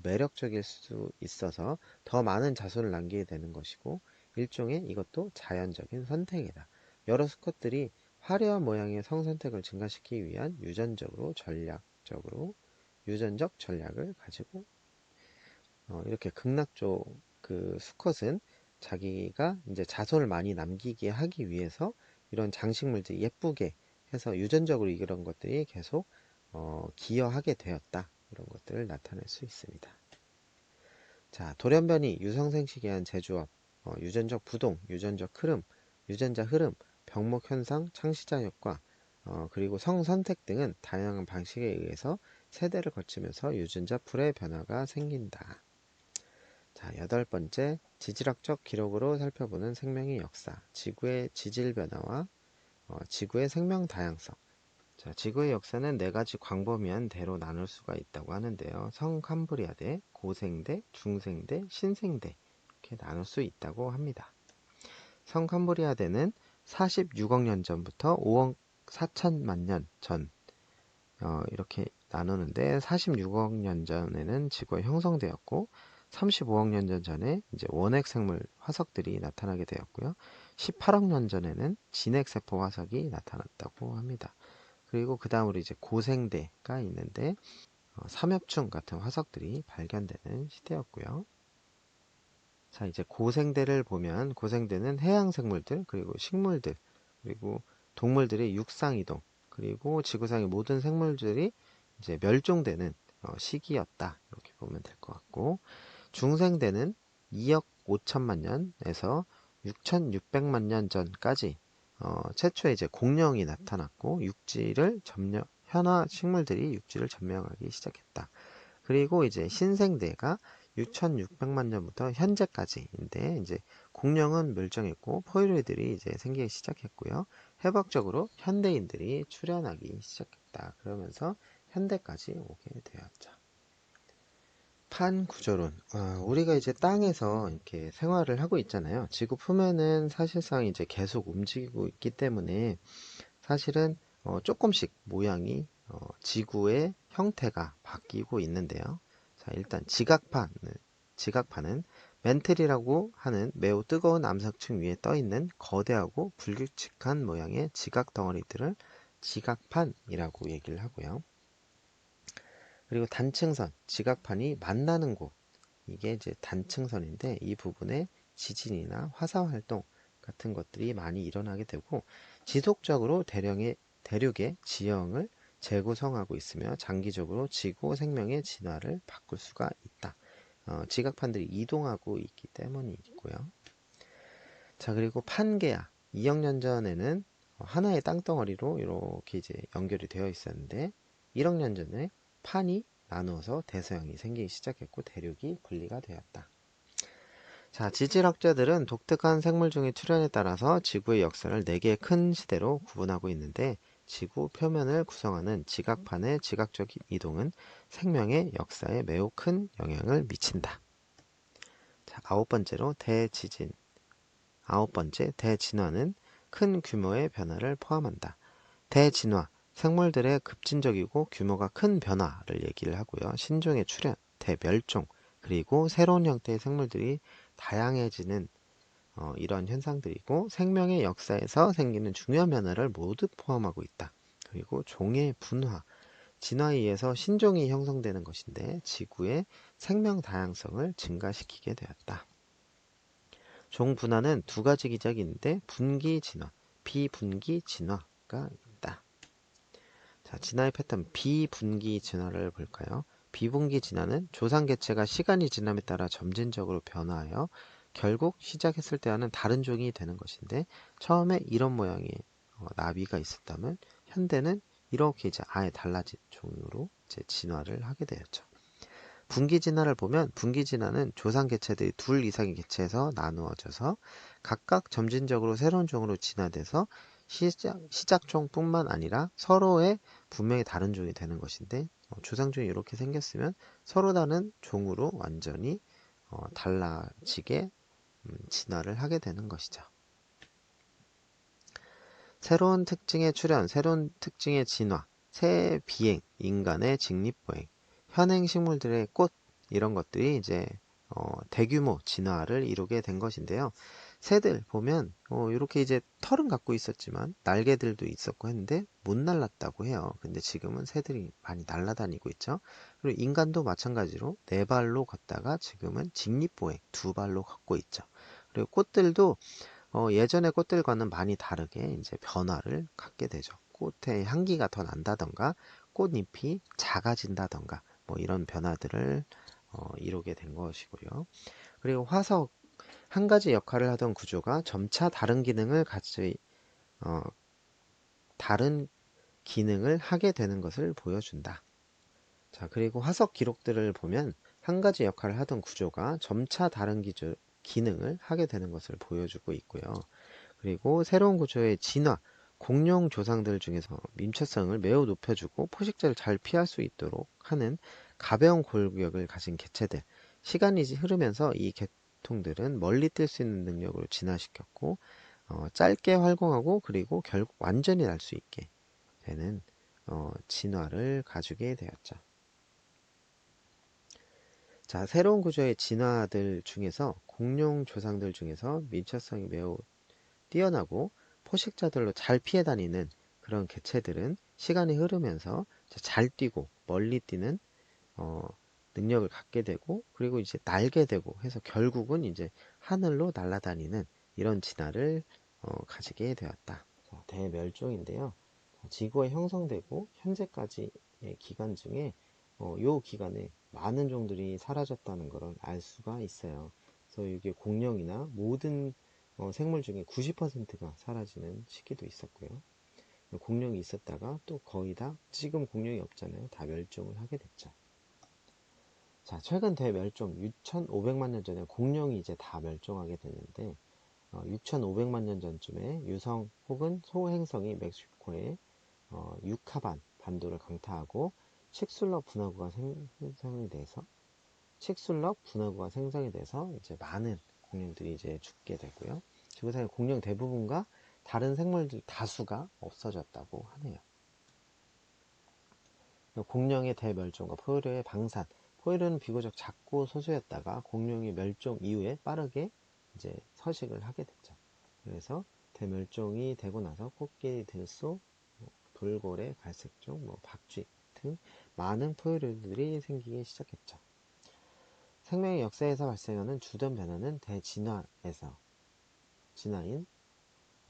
A: 매력적일 수 있어서 더 많은 자손을 남기게 되는 것이고, 일종의 이것도 자연적인 선택이다. 여러 수컷들이 화려한 모양의 성선택을 증가시키기 위한 유전적 전략을 가지고, 이렇게 극락조 그 수컷은 자기가 이제 자손을 많이 남기게 하기 위해서 이런 장식물들 예쁘게 해서 유전적으로 이런 것들이 계속 기여하게 되었다. 이런 것들을 나타낼 수 있습니다. 자, 돌연변이, 유성생식에 제조업, 유전적 부동, 유전자 흐름, 병목 현상, 창시자 효과, 그리고 성선택 등은 다양한 방식에 의해서 세대를 거치면서 유전자 풀의 변화가 생긴다. 자, 8번째, 지질학적 기록으로 살펴보는 생명의 역사, 지구의 지질 변화와 지구의 생명 다양성. 자, 지구의 역사는 4가지 광범위한 대로 나눌 수가 있다고 하는데요. 성캄브리아대, 고생대, 중생대, 신생대 이렇게 나눌 수 있다고 합니다. 성캄브리아대는 46억 년 전부터 5억 4천만 년 전, 이렇게 나누는데 46억 년 전에는 지구가 형성되었고, 35억 년 전에 이제 원핵 생물 화석들이 나타나게 되었고요. 18억 년 전에는 진핵세포 화석이 나타났다고 합니다. 그리고 그 다음으로 이제 고생대가 있는데, 삼엽충 같은 화석들이 발견되는 시대였고요. 자, 이제 고생대를 보면, 고생대는 해양 생물들, 그리고 식물들, 그리고 동물들의 육상 이동, 그리고 지구상의 모든 생물들이 이제 멸종되는 시기였다. 이렇게 보면 될 것 같고, 중생대는 2억 5천만 년에서 6,600만 년 전까지 최초에 이제 공룡이 나타났고, 현화 식물들이 육지를 점령하기 시작했다. 그리고 이제 신생대가 6,600만 년부터 현재까지인데, 이제 공룡은 멸종했고 포유류들이 이제 생기기 시작했고요. 회복적으로 현대인들이 출현하기 시작했다. 그러면서 현대까지 오게 되었죠. 판 구조론. 우리가 이제 땅에서 이렇게 생활을 하고 있잖아요. 지구 표면은 사실상 이제 계속 움직이고 있기 때문에 사실은 조금씩 모양이 지구의 형태가 바뀌고 있는데요. 자, 일단 지각판은 멘틀이라고 하는 매우 뜨거운 암석층 위에 떠 있는 거대하고 불규칙한 모양의 지각 덩어리들을 지각판이라고 얘기를 하고요. 그리고 단층선, 지각판이 만나는 곳, 이게 이제 단층선인데, 이 부분에 지진이나 화산 활동 같은 것들이 많이 일어나게 되고, 지속적으로 대륙의 지형을 재구성하고 있으며 장기적으로 지구 생명의 진화를 바꿀 수가 있다. 지각판들이 이동하고 있기 때문이고요. 자, 그리고 판게아, 2억 년 전에는 하나의 땅덩어리로 이렇게 이제 연결이 되어 있었는데, 1억 년 전에 판이 나누어서 대서양이 생기기 시작했고 대륙이 분리가 되었다. 자, 지질학자들은 독특한 생물종의 출현에 따라서 지구의 역사를 4개의 큰 시대로 구분하고 있는데, 지구 표면을 구성하는 지각판의 지각적 이동은 생명의 역사에 매우 큰 영향을 미친다. 자, 9번째로 대지진. 9번째, 대진화는 큰 규모의 변화를 포함한다. 대진화, 생물들의 급진적이고 규모가 큰 변화를 얘기를 하고요. 신종의 출현, 대멸종, 그리고 새로운 형태의 생물들이 다양해지는 이런 현상들이고, 생명의 역사에서 생기는 중요한 변화를 모두 포함하고 있다. 그리고 종의 분화, 진화에 의해서 신종이 형성되는 것인데 지구의 생명 다양성을 증가시키게 되었다. 종 분화는 2가지 기작이 있는데 분기 진화, 비분기 진화가 있다. 자, 진화의 패턴 비분기 진화를 볼까요? 비분기 진화는 조상 개체가 시간이 지남에 따라 점진적으로 변화하여 결국 시작했을 때와는 다른 종이 되는 것인데, 처음에 이런 모양의 나비가 있었다면 현대는 이렇게 이제 아예 달라진 종으로 이제 진화를 하게 되었죠. 분기 진화를 보면 분기 진화는 조상 개체들이 둘 이상의 개체에서 나누어져서 각각 점진적으로 새로운 종으로 진화돼서 시작종뿐만 아니라 서로의 분명히 다른 종이 되는 것인데 조상종이 이렇게 생겼으면 서로 다른 종으로 완전히 달라지게 진화를 하게 되는 것이죠. 새로운 특징의 출현, 새로운 특징의 진화, 새 비행, 인간의 직립보행, 현행 식물들의 꽃 이런 것들이 이제 대규모 진화를 이루게 된 것인데요. 새들 보면 이렇게 이제 털은 갖고 있었지만 날개들도 있었고 했는데 못 날랐다고 해요. 근데 지금은 새들이 많이 날아다니고 있죠. 그리고 인간도 마찬가지로 네 발로 걷다가 지금은 직립보행 두 발로 걷고 있죠. 그리고 꽃들도 예전의 꽃들과는 많이 다르게 이제 변화를 갖게 되죠. 꽃의 향기가 더 난다던가 꽃잎이 작아진다던가 뭐 이런 변화들을 이루게 된 것이고요. 그리고 화석 한 가지 역할을 하던 구조가 점차 다른 기능을 하게 되는 것을 보여준다. 자, 그리고 화석 기록들을 보면 한 가지 역할을 하던 구조가 점차 다른 기능을 하게 되는 것을 보여주고 있고요. 그리고 새로운 구조의 진화, 공룡 조상들 중에서 민첩성을 매우 높여주고 포식자를 잘 피할 수 있도록 하는 가벼운 골격을 가진 개체들. 시간이 흐르면서 이 계통들은 멀리 뛸 수 있는 능력으로 진화시켰고 짧게 활공하고 그리고 결국 완전히 날 수 있게 되는 진화를 가지게 되었죠. 자, 새로운 구조의 진화들 중에서 공룡 조상들 중에서 민첩성이 매우 뛰어나고 포식자들로 잘 피해 다니는 그런 개체들은 시간이 흐르면서 잘 뛰고 멀리 뛰는 어, 능력을 갖게 되고 그리고 이제 날게 되고 해서 결국은 이제 하늘로 날아다니는 이런 진화를 가지게 되었다. 자, 대멸종인데요. 지구에 형성되고 현재까지의 기간 중에 요 기간에 많은 종들이 사라졌다는 것을 알 수가 있어요. 그래서 이게 공룡이나 모든 생물 중에 90%가 사라지는 시기도 있었고요. 공룡이 있었다가 또 거의 다 지금 공룡이 없잖아요. 다 멸종을 하게 됐죠. 자, 최근 대멸종 6,500만 년 전에 공룡이 이제 다 멸종하게 됐는데 6,500만 년 전쯤에 유성 혹은 소행성이 멕시코의 유카반 반도를 강타하고 칙술럽 분화구가 생성이 돼서 이제 많은 공룡들이 이제 죽게 되고요. 지구상의 공룡 대부분과 다른 생물들 다수가 없어졌다고 하네요. 공룡의 대멸종과 포유류의 방산. 포유류는 비교적 작고 소수였다가 공룡이 멸종 이후에 빠르게 이제 서식을 하게 됐죠. 그래서 대멸종이 되고 나서 코끼리, 들소, 돌고래, 갈색종, 박쥐 등 많은 포유류들이 생기기 시작했죠. 생명의 역사에서 발생하는 주된 변화는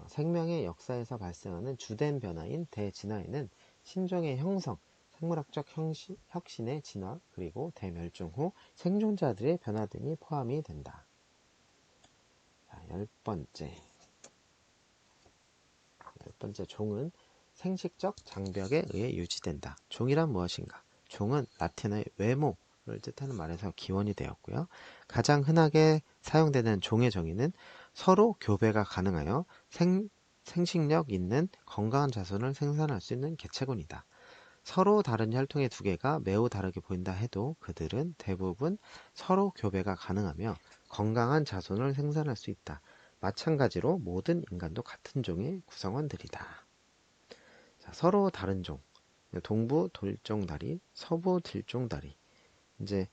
A: 생명의 역사에서 발생하는 주된 변화인 대진화에는 신종의 형성, 생물학적 혁신의 진화, 그리고 대멸종 후 생존자들의 변화 등이 포함이 된다. 자, 열 번째 종은 생식적 장벽에 의해 유지된다. 종이란 무엇인가? 종은 라틴어의 외모를 뜻하는 말에서 기원이 되었고요. 가장 흔하게 사용되는 종의 정의는 서로 교배가 가능하여 생식력 있는 건강한 자손을 생산할 수 있는 개체군이다. 서로 다른 혈통의 두 개가 매우 다르게 보인다 해도 그들은 대부분 서로 교배가 가능하며 건강한 자손을 생산할 수 있다. 마찬가지로 모든 인간도 같은 종의 구성원들이다. 자, 서로 다른 종. 동부 돌종다리, 서부 들종다리. 이제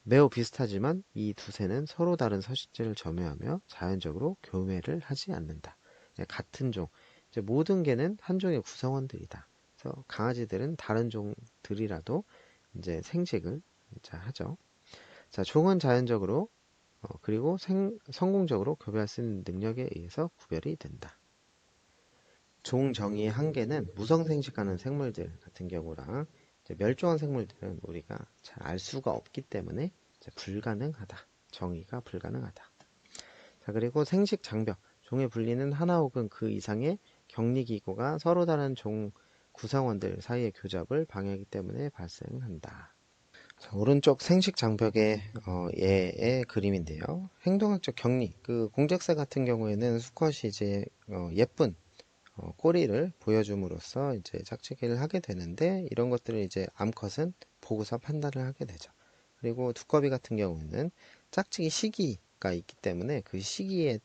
A: 매우 비슷하지만 이 두 새는 서로 다른 서식지를 점유하며 자연적으로 교매를 하지 않는다. 같은 종. 이제 모든 개는 한 종의 구성원들이다. 그래서 강아지들은 다른 종들이라도 이제 생식을 하죠. 자, 종은 자연적으로 그리고 성공적으로 교배할 수 있는 능력에 의해서 구별이 된다. 종 정의의 한계는 무성생식하는 생물들 같은 경우랑 멸종한 생물들은 우리가 잘 알 수가 없기 때문에 불가능하다. 정의가 불가능하다. 자, 그리고 생식 장벽. 종의 분리는 하나 혹은 그 이상의 격리기구가 서로 다른 종 구성원들 사이의 교잡을 방해하기 때문에 발생한다. 자, 오른쪽 생식 장벽의 얘의 그림인데요. 행동학적 격리, 그 공작새 같은 경우에는 수컷이 이제 예쁜 꼬리를 보여줌으로써 이제 짝짓기를 하게 되는데, 이런 것들을 이제 암컷은 보고서 판단을 하게 되죠. 그리고 두꺼비 같은 경우에는 짝짓기 시기가 있기 때문에 그 시기에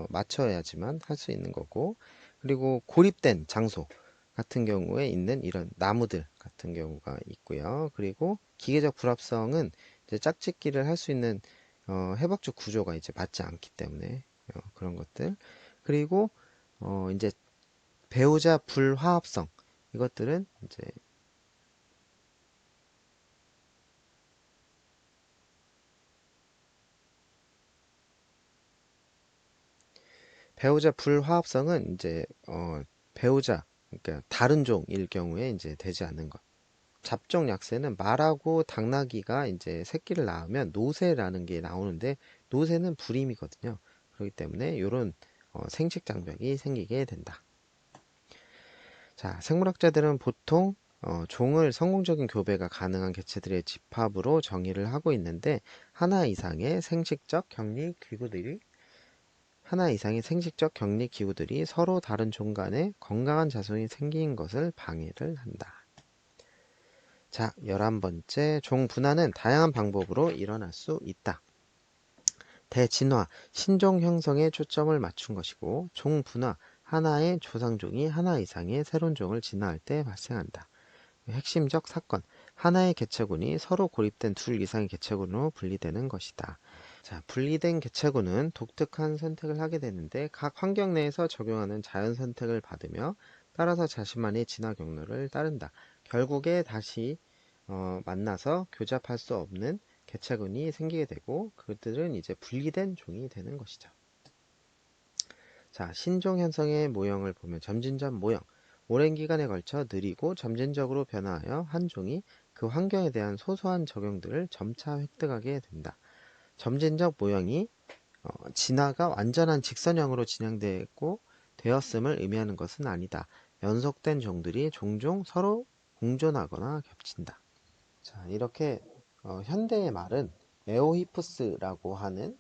A: 맞춰야지만 할 수 있는 거고, 그리고 고립된 장소 같은 경우에 있는 이런 나무들 같은 경우가 있고요. 그리고 기계적 불합성은 이제 짝짓기를 할 수 있는 해박적 구조가 이제 맞지 않기 때문에 그런 것들. 그리고 이제 배우자 불화합성, 이것들은 이제 배우자 불화합성은 이제 배우자, 그러니까 다른 종일 경우에 이제 되지 않는 것. 잡종 약세는 말하고 당나귀가 이제 새끼를 낳으면 노새라는 게 나오는데, 노새는 불임이거든요. 그렇기 때문에 이런 생식 장벽이 생기게 된다. 자, 생물학자들은 보통 종을 성공적인 교배가 가능한 개체들의 집합으로 정의를 하고 있는데, 하나 이상의 생식적 격리 기구들이 서로 다른 종 간에 건강한 자손이 생긴 것을 방해를 한다. 자, 11번째, 종 분화는 다양한 방법으로 일어날 수 있다. 대진화, 신종 형성에 초점을 맞춘 것이고, 종 분화, 하나의 조상종이 하나 이상의 새로운 종을 진화할 때 발생한다. 핵심적 사건, 하나의 개체군이 서로 고립된 둘 이상의 개체군으로 분리되는 것이다. 자, 분리된 개체군은 독특한 선택을 하게 되는데, 각 환경 내에서 적용하는 자연 선택을 받으며 따라서 자신만의 진화 경로를 따른다. 결국에 다시 만나서 교잡할 수 없는 개체군이 생기게 되고, 그들은 이제 분리된 종이 되는 것이죠. 자, 신종 현상의 모형을 보면 점진적 모형. 오랜 기간에 걸쳐 느리고 점진적으로 변화하여 한 종이 그 환경에 대한 소소한 적용들을 점차 획득하게 된다. 점진적 모형이 진화가 완전한 직선형으로 진행되고 되었음을 의미하는 것은 아니다. 연속된 종들이 종종 서로 공존하거나 겹친다. 자, 이렇게 현대의 말은 에오히푸스라고 하는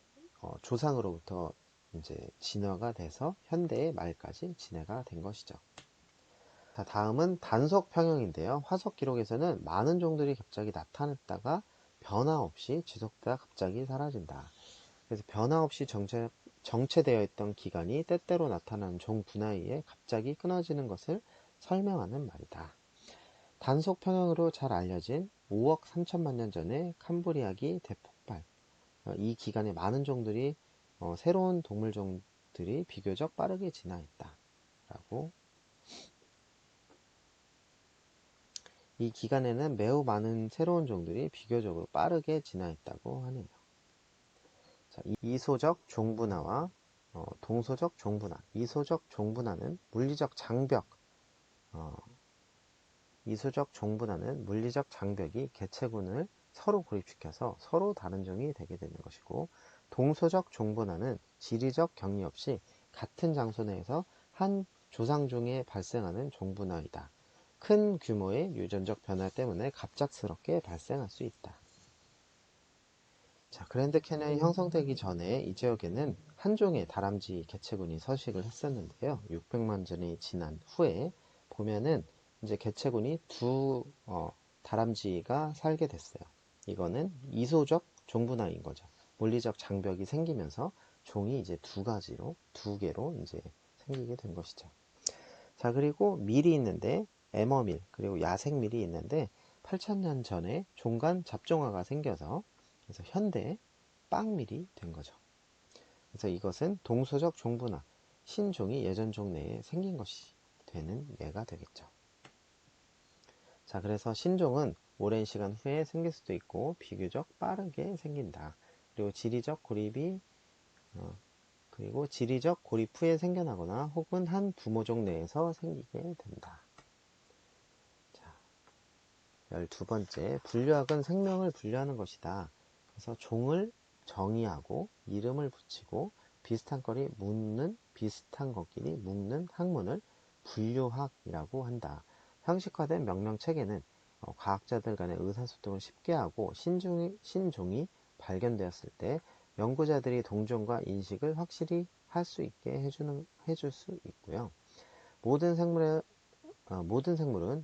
A: 조상으로부터 이제 진화가 돼서 현대의 말까지 진화가 된 것이죠. 자, 다음은 단속 평형인데요. 화석 기록에서는 많은 종들이 갑자기 나타났다가 변화 없이 지속되다 갑자기 사라진다. 그래서 변화 없이 정체되어 있던 기간이 때때로 나타나는 종 분화에 의해 갑자기 끊어지는 것을 설명하는 말이다. 단속 평형으로 잘 알려진 5억 3천만 년 전의 캄브리아기 대폭발. 이 기간에 많은 종들이 새로운 동물 종들이 비교적 빠르게 진화했다. 라고. 이 기간에는 매우 많은 새로운 종들이 비교적으로 빠르게 진화했다고 하네요. 자, 이소적 종분화와 동소적 종분화. 이소적 종분화는 물리적 장벽, 어, 이소적 종분화는 물리적 장벽이 개체군을 서로 고립시켜서 서로 다른 종이 되게 되는 것이고, 동소적 종분화는 지리적 격리 없이 같은 장소 내에서 한 조상종에 발생하는 종분화이다. 큰 규모의 유전적 변화 때문에 갑작스럽게 발생할 수 있다. 자, 그랜드 캐년이 형성되기 전에 이 지역에는 한 종의 다람쥐 개체군이 서식을 했었는데요. 600만 년이 지난 후에 보면은 이제 개체군이 다람쥐가 살게 됐어요. 이거는 이소적 종분화인 거죠. 물리적 장벽이 생기면서 종이 이제 두 개로 이제 생기게 된 것이죠. 자, 그리고 밀이 있는데, 에머밀, 그리고 야생밀이 있는데, 8,000년 전에 종간 잡종화가 생겨서, 그래서 현대 빵밀이 된 거죠. 그래서 이것은 동소적 종분화, 신종이 예전 종 내에 생긴 것이 되는 예가 되겠죠. 자, 그래서 신종은 오랜 시간 후에 생길 수도 있고 비교적 빠르게 생긴다. 그리고 지리적 고립 후에 생겨나거나 혹은 한 부모종 내에서 생기게 된다. 자, 12번째, 분류학은 생명을 분류하는 것이다. 그래서 종을 정의하고 이름을 붙이고 비슷한 것끼리 묶는 학문을 분류학이라고 한다. 형식화된 명령 체계는 과학자들 간의 의사소통을 쉽게 하고 신종이 발견되었을 때 연구자들이 동종과 인식을 확실히 할 수 있게 해줄 수 있고요. 모든 생물은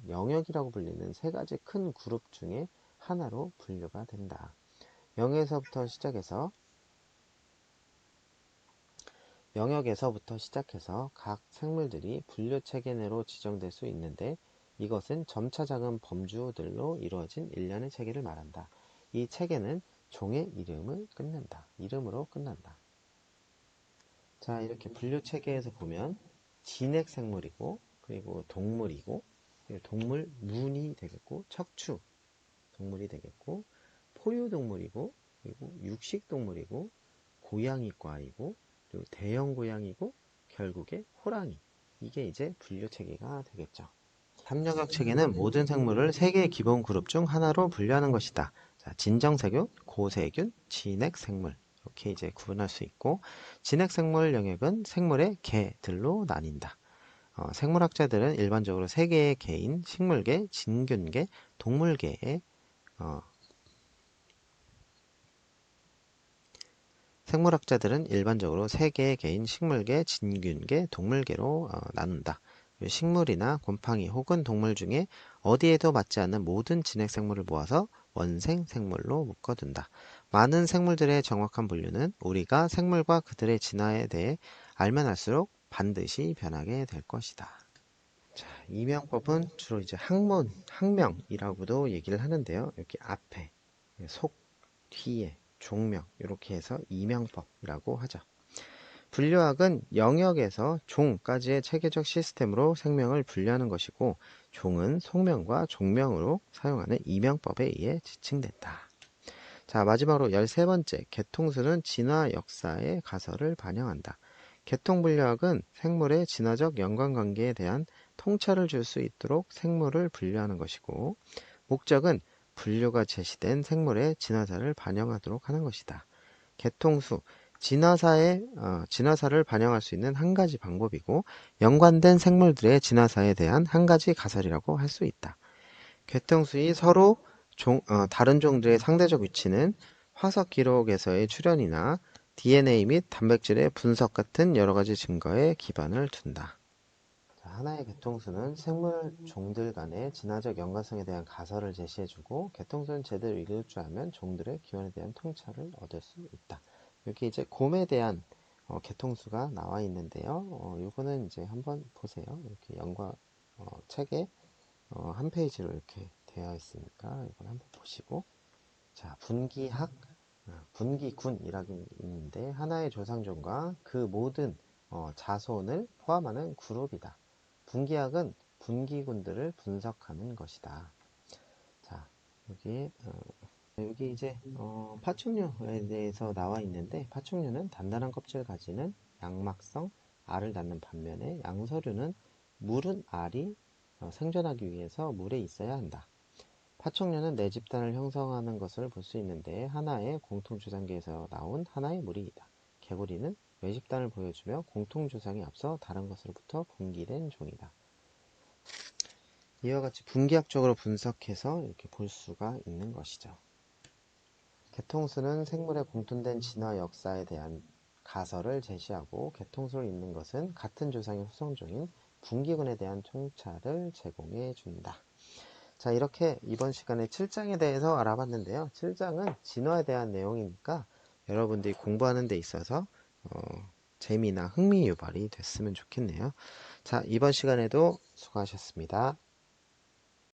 A: 영역이라고 불리는 세 가지 큰 그룹 중에 하나로 분류가 된다. 영역에서부터 시작해서 각 생물들이 분류 체계 내로 지정될 수 있는데 이것은 점차 작은 범주들로 이루어진 일련의 체계를 말한다. 이 체계는 종의 이름으로 끝난다. 자, 이렇게 분류 체계에서 보면 진핵 생물이고 그리고 동물이고 그리고 동물 문이 되겠고 척추 동물이 되겠고 포유동물이고 그리고 육식동물이고 고양이과이고 그리고 대형 고양이고 결국에 호랑이 이게 이제 분류 체계가 되겠죠. 3영역 체계는 모든 생물을 3개의 기본 그룹 중 하나로 분류하는 것이다. 자, 진정세균, 고세균, 진핵생물 이렇게 이제 구분할 수 있고 진핵생물 영역은 생물의 개들로 나뉜다. 생물학자들은 일반적으로 3개의 개인 식물계, 진균계, 동물계에 생물학자들은 일반적으로 3개의 개인 식물계, 진균계, 동물계로 나눈다. 식물이나 곰팡이 혹은 동물 중에 어디에도 맞지 않는 모든 진핵생물을 모아서 원생생물로 묶어둔다. 많은 생물들의 정확한 분류는 우리가 생물과 그들의 진화에 대해 알면 알수록 반드시 변하게 될 것이다. 자, 이명법은 주로 이제 학명이라고도 얘기를 하는데요. 여기 앞에 속, 뒤에 종명 이렇게 해서 이명법이라고 하죠. 분류학은 영역에서 종까지의 체계적 시스템으로 생명을 분류하는 것이고 종은 속명과 종명으로 사용하는 이명법에 의해 지칭된다. 자, 마지막으로 13번째 개통수는 진화 역사의 가설을 반영한다. 개통분류학은 생물의 진화적 연관관계에 대한 통찰을 줄 수 있도록 생물을 분류하는 것이고 목적은 분류가 제시된 생물의 진화사를 반영하도록 하는 것이다. 개통수, 진화사를 반영할 수 있는 한 가지 방법이고 연관된 생물들의 진화사에 대한 한 가지 가설이라고 할 수 있다. 개통수의 서로 다른 종들의 상대적 위치는 화석 기록에서의 출현이나 DNA 및 단백질의 분석 같은 여러 가지 증거에 기반을 둔다. 하나의 개통수는 생물 종들 간의 진화적 연관성에 대한 가설을 제시해주고 개통수는 제대로 이룰 줄 알면 종들의 기원에 대한 통찰을 얻을 수 있다. 여기 이제 곰에 대한 개통수가 나와 있는데요. 이거는 이제 한번 보세요. 이렇게 책에 한 페이지로 이렇게 되어 있으니까 이건 한번 보시고 자 분기군이라고 있는데 하나의 조상종과 그 모든 자손을 포함하는 그룹이다. 분기학은 분기군들을 분석하는 것이다. 자 여기 이제 파충류에 대해서 나와 있는데 파충류는 단단한 껍질을 가지는 양막성 알을 낳는 반면에 양서류는 물은 알이 생존하기 위해서 물에 있어야 한다. 파충류는 내 집단을 형성하는 것을 볼 수 있는데 하나의 공통주상계에서 나온 하나의 무리이다. 개구리는 외집단을 보여주며 공통주상에 앞서 다른 것으로부터 분기된 종이다. 이와 같이 분기학적으로 분석해서 이렇게 볼 수가 있는 것이죠. 개통수는 생물의 공통된 진화 역사에 대한 가설을 제시하고 개통수를 잇는 것은 같은 조상의 후손종인 분기군에 대한 통찰을 제공해 준다. 자, 이렇게 이번 시간에 7장에 대해서 알아봤는데요. 7장은 진화에 대한 내용이니까 여러분들이 공부하는 데 있어서 재미나 흥미 유발이 됐으면 좋겠네요. 자, 이번 시간에도 수고하셨습니다.